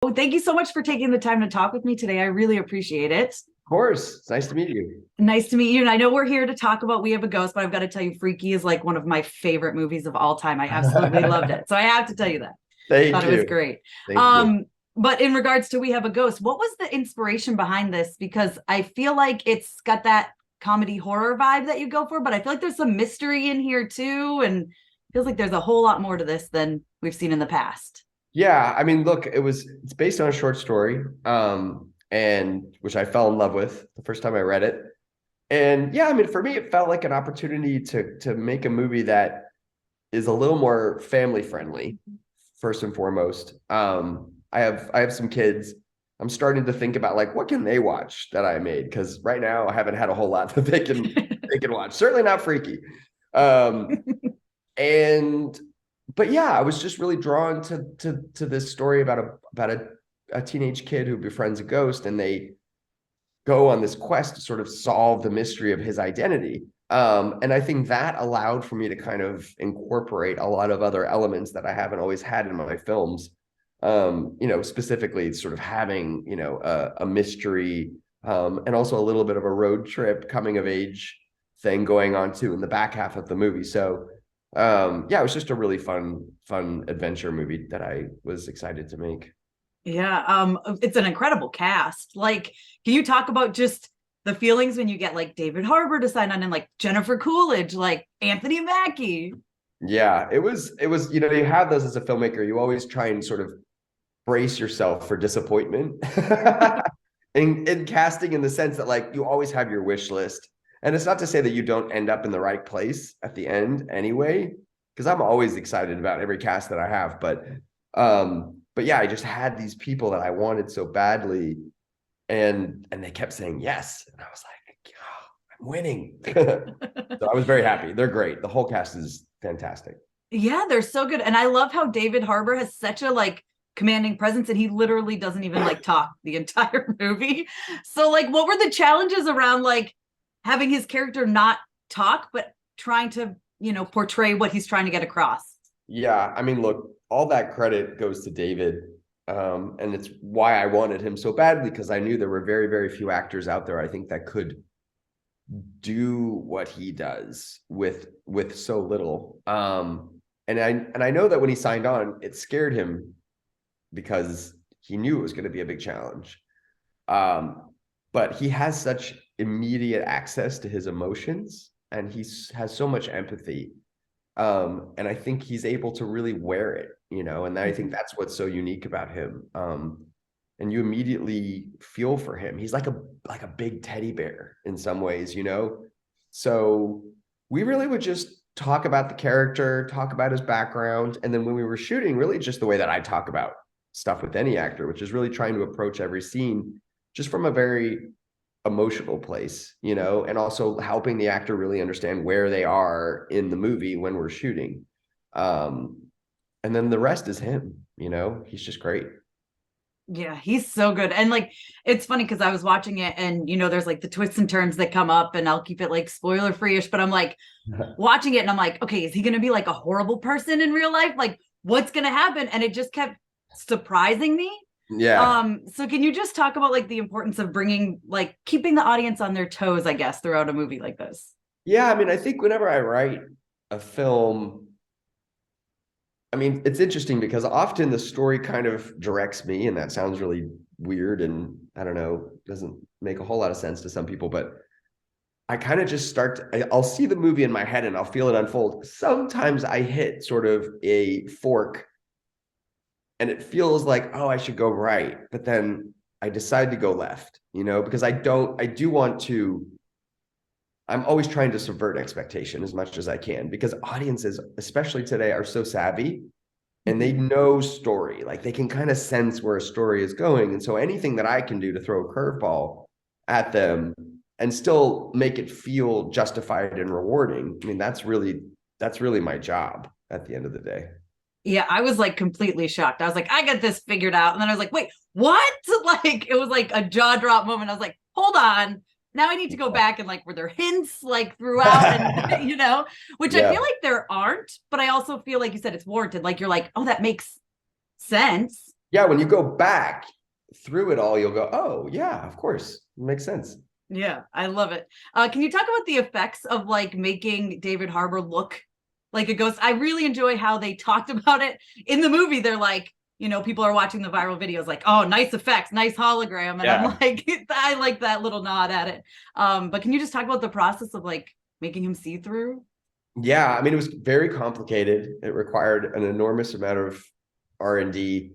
Oh, thank you so much for taking the time to talk with me today. I really appreciate it. Of course. It's nice to meet you. Nice to meet you. And I know we're here to talk about We Have a Ghost, but I've got to tell you, Freaky is like one of my favorite movies of all time. I absolutely loved it. So I have to tell you that. Thank Thought it was you. great. Thank you. Um, but in regards to We Have a Ghost, what was the inspiration behind this? Because I feel like it's got that comedy horror vibe that you go for, but I feel like there's some mystery in here too. And feels like there's a whole lot more to this than we've seen in the past. Yeah, I mean, look, it's based on a short story, and which I fell in love with the first time I read it. And yeah, I mean, for me, it felt like an opportunity to make a movie that is a little more family friendly, first and foremost. I have some kids. I'm starting to think about like what can they watch that I made because right now I haven't had a whole lot that they can watch. Certainly not Freaky. Um, and but yeah, I was just really drawn to this story about a teenage kid who befriends a ghost, and they go on this quest to sort of solve the mystery of his identity. And I think that allowed for me to kind of incorporate a lot of other elements that I haven't always had in my films. Specifically sort of having, a mystery, and also a little bit of a road trip coming of age thing going on too in the back half of the movie. So yeah, it was just a really fun adventure movie that I was excited to make. Yeah, it's an incredible cast. Like, can you talk about just the feelings when you get like David Harbour to sign on and like Jennifer Coolidge, like Anthony Mackie? Yeah, it was, you have those as a filmmaker, you always try and sort of brace yourself for disappointment in casting, in the sense that like you always have your wish list. And it's not to say that you don't end up in the right place at the end anyway, because I'm always excited about every cast that I have. But yeah, I just had these people that I wanted so badly, and they kept saying yes. And I was like, oh, I'm winning. So I was very happy. They're great. The whole cast is fantastic. Yeah, they're so good. And I love how David Harbour has such a like commanding presence and he literally doesn't even like talk the entire movie. So like what were the challenges around like having his character not talk but trying to, portray what he's trying to get across? Yeah, I mean, look, all that credit goes to David. And it's why I wanted him so badly, because I knew there were very, very few actors out there, I think, that could do what he does with so little. And I know that when he signed on, it scared him because he knew it was going to be a big challenge. But he has such immediate access to his emotions, and he has so much empathy, and I think he's able to really wear it, and I think that's what's so unique about him. And you immediately feel for him. He's like a big teddy bear in some ways. So we really would just talk about the character, talk about his background, and then when we were shooting, really just the way that I talk about stuff with any actor, which is really trying to approach every scene just from a very emotional place, and also helping the actor really understand where they are in the movie when we're shooting. Um, and then the rest is him, he's just great. Yeah, he's so good. And like it's funny because I was watching it and there's like the twists and turns that come up and I'll keep it like spoiler free-ish, but I'm like watching it and I'm like, okay, is he gonna be like a horrible person in real life? Like what's gonna happen? And it just kept surprising me. Yeah. So can you just talk about like the importance of bringing like keeping the audience on their toes, I guess, throughout a movie like this? Yeah, I mean, I think whenever I write a film, I mean, it's interesting because often the story kind of directs me, and that sounds really weird and I don't know, doesn't make a whole lot of sense to some people, but I kind of just I'll see the movie in my head and I'll feel it unfold. Sometimes I hit sort of a fork and it feels like, oh, I should go right. But then I decide to go left, because I do want to, I'm always trying to subvert expectation as much as I can, because audiences, especially today, are so savvy and they know story. Like they can kind of sense where a story is going. And so anything that I can do to throw a curveball at them and still make it feel justified and rewarding, I mean, that's really my job at the end of the day. Yeah, I was like completely shocked. I was like, I got this figured out. And then I was like, wait, what? Like it was like a jaw drop moment. I was like, hold on. Now I need to go back and like were there hints like throughout and which I feel Yeah. like there aren't, but I also feel like you said it's warranted. Like you're like, oh, that makes sense. Yeah, when you go back through it all, you'll go, oh yeah, of course. It makes sense. Yeah, I love it. Can you talk about the effects of like making David Harbour look like a ghost? I really enjoy how they talked about it in the movie. They're like, you know, people are watching the viral videos like, oh, nice effects, nice hologram. And I'm Yeah. like, I like that little nod at it. But can you just talk about the process of like making him see through? Yeah, I mean, it was very complicated. It required an enormous amount of R&D.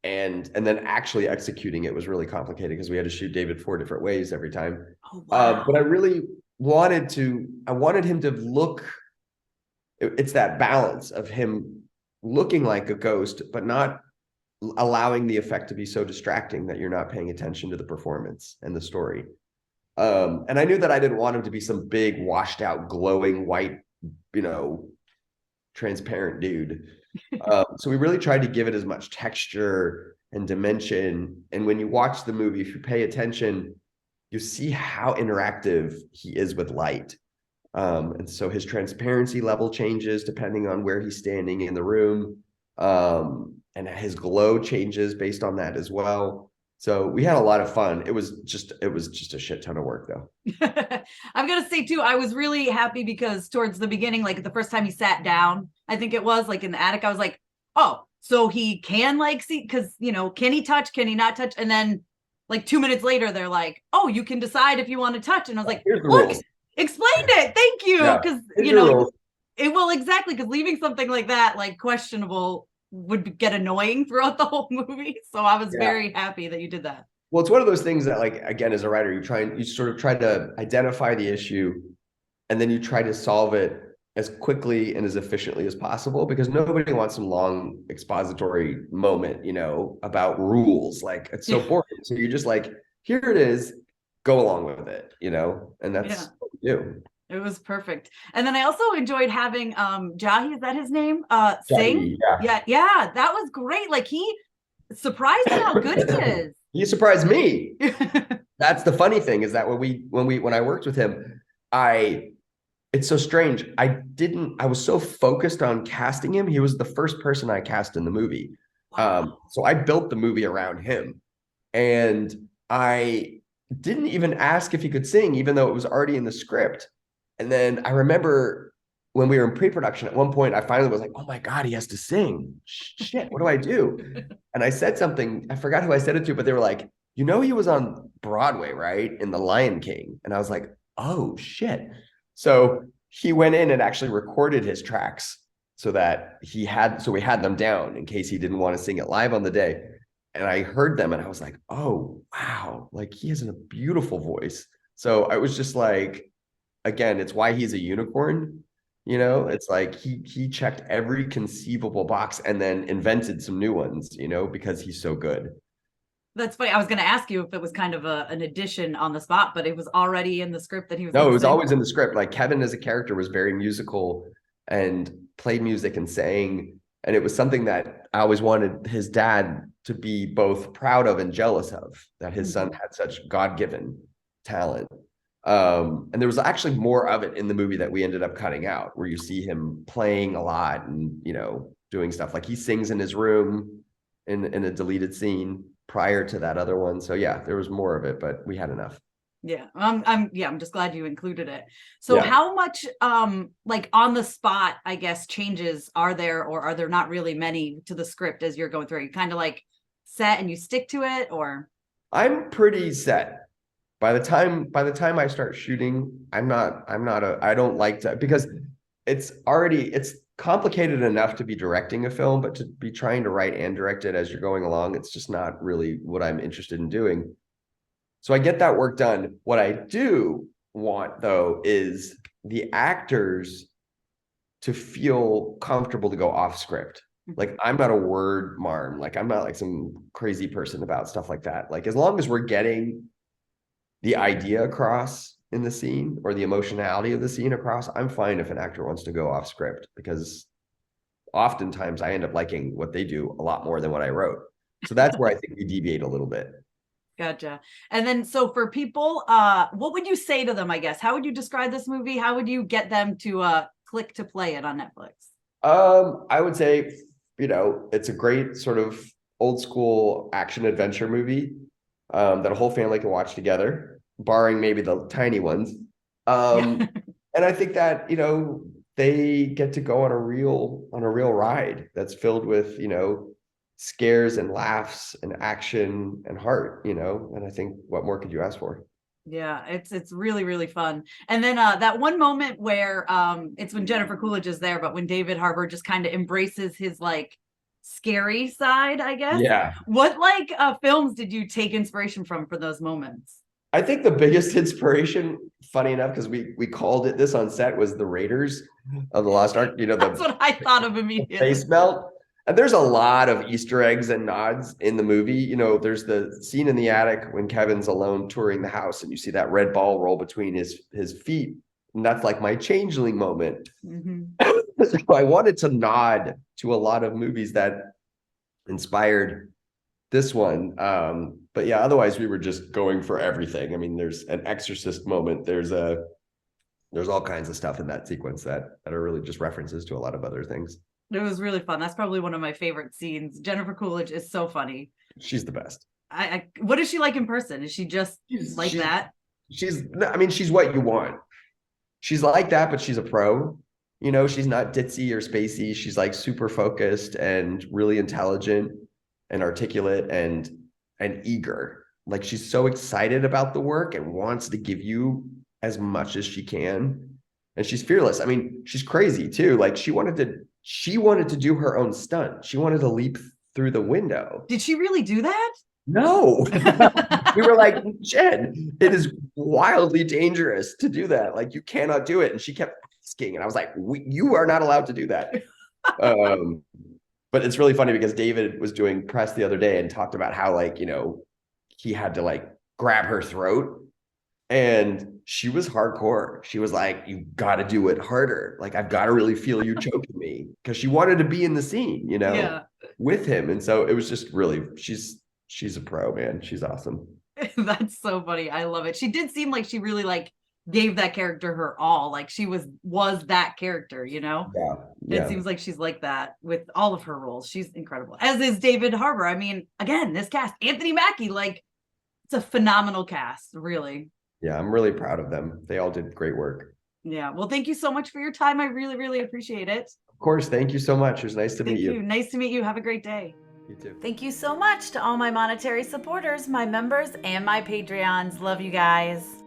And then actually executing it was really complicated because we had to shoot David 4 different ways every time. Oh, But I wow. really I wanted him to look, it's that balance of him looking like a ghost, but not allowing the effect to be so distracting that you're not paying attention to the performance and the story. And I knew that I didn't want him to be some big, washed out, glowing white, you know, transparent dude. So we really tried to give it as much texture and dimension. And when you watch the movie, if you pay attention, you see how interactive he is with light. And so his transparency level changes depending on where he's standing in the room. And his glow changes based on that as well. So we had a lot of fun. It was just a shit ton of work though. I'm gonna say too, I was really happy because towards the beginning, like the first time he sat down, I think it was like in the attic, I was like, oh, so he can like see, because you know, can he touch, can he not touch? And then like 2 minutes later, they're like, oh, you can decide if you want to touch. And I was like, Here's the look, rules. explained it. Thank you. Yeah. Because Here's you your know, rules. it will exactly because leaving something like that, like questionable, would get annoying throughout the whole movie. So I was Yeah. very happy that you did that. Well, it's one of those things that, like, again, as a writer, you sort of try to identify the issue and then you try to solve it as quickly and as efficiently as possible because nobody wants some long expository moment, about rules. Like, it's so Yeah. boring. So you're just like, here it is, go along with it, and Yeah. that's what we do. It was perfect. And then I also enjoyed having Jahi, is that his name? Sing. Jackie, yeah. Yeah, yeah, that was great. Like he surprised me how good he is. You surprised me. That's the funny thing is that when I worked with him, it's so strange. I was so focused on casting him. He was the first person I cast in the movie. Wow. So I built the movie around him. And I didn't even ask if he could sing, even though it was already in the script. And then I remember when we were in pre-production, at one point, I finally was like, oh my God, he has to sing. Shit, what do I do? And I said something, I forgot who I said it to, but they were like, he was on Broadway, right? In The Lion King. And I was like, oh shit. So he went in and actually recorded his tracks so we had them down in case he didn't want to sing it live on the day. And I heard them and I was like, oh, wow, like he has a beautiful voice. So I was just like, again, it's why he's a unicorn. It's like he checked every conceivable box and then invented some new ones, because he's so good. That's funny. I was going to ask you if it was kind of an addition on the spot, but it was already in the script that he was No, going it to was sing. always in the script. Like Kevin as a character was very musical and played music and sang. And it was something that I always wanted his dad to be both proud of and jealous of, that his son had such God-given talent. And there was actually more of it in the movie that we ended up cutting out, where you see him playing a lot and, doing stuff like he sings in his room in a deleted scene prior to that other one. So yeah, there was more of it, but we had enough. Yeah, I'm just glad you included it. So Yeah. how much like on the spot, I guess, changes are there, or are there not really many to the script as you're going through? You kind of like set and you stick to it, or I'm pretty set. By the time I start shooting, I don't like to, because it's complicated enough to be directing a film, but to be trying to write and direct it as you're going along, it's just not really what I'm interested in doing. So I get that work done. What I do want, though, is the actors to feel comfortable to go off script. Like, I'm not a word marm. Like, I'm not like some crazy person about stuff like that. Like, as long as we're getting the idea across in the scene or the emotionality of the scene across, I'm fine if an actor wants to go off script, because oftentimes I end up liking what they do a lot more than what I wrote. So that's where I think we deviate a little bit. gotcha. And then so for people, what would you say to them, I guess? How would you describe this movie? How would you get them to click to play it on Netflix? I would say it's a great sort of old school action adventure movie that a whole family can watch together, barring maybe the tiny ones. Yeah. And I think that, they get to go on a real ride that's filled with, scares and laughs and action and heart, and I think what more could you ask for? Yeah, it's really, really fun. And then that one moment where it's when Jennifer Coolidge is there, but when David Harbour just kind of embraces his like scary side, I guess. Yeah. What like films did you take inspiration from for those moments? I think the biggest inspiration, funny enough, because we called it this on set, was the Raiders of the Lost Ark, That's the what I thought of immediately. face melt. And there's a lot of Easter eggs and nods in the movie. There's the scene in the attic when Kevin's alone touring the house and you see that red ball roll between his feet. And that's like my changeling moment. Mhm. So I wanted to nod to a lot of movies that inspired this one. But yeah, otherwise we were just going for everything. I mean, there's an exorcist moment. There's all kinds of stuff in that sequence that are really just references to a lot of other things. It was really fun. That's probably one of my favorite scenes. Jennifer Coolidge is so funny. She's the best. What is she like in person? Is she just like that? She's what you want. She's like that, but she's a pro. She's not ditzy or spacey. She's like super focused and really intelligent and articulate and eager. Like she's so excited about the work and wants to give you as much as she can. And she's fearless. I mean, she's crazy too. Like she wanted to do her own stunt. She wanted to leap through the window. Did she really do that? No. We were like, Jen, it is wildly dangerous to do that. Like you cannot do it. And she kept asking. And I was like, you are not allowed to do that. But it's really funny because David was doing press the other day and talked about how he had to like grab her throat. And she was hardcore. She was like, you got to do it harder. Like, I've got to really feel you choking me, because she wanted to be in the scene, Yeah. with him. And so it was just really, she's a pro, man. She's awesome. That's so funny. I love it. She did seem like she really like gave that character her all. Like she was that character, Yeah. It seems like she's like that with all of her roles. She's incredible. As is David Harbour. I mean, again, this cast, Anthony Mackie, like it's a phenomenal cast, really. Yeah, I'm really proud of them. They all did great work. Yeah. Well, thank you so much for your time. I really, really appreciate it. Of course. Thank you so much. It was nice to meet you. Nice to meet you. Have a great day. You too. Thank you so much to all my monetary supporters, my members, and my Patreons. Love you guys.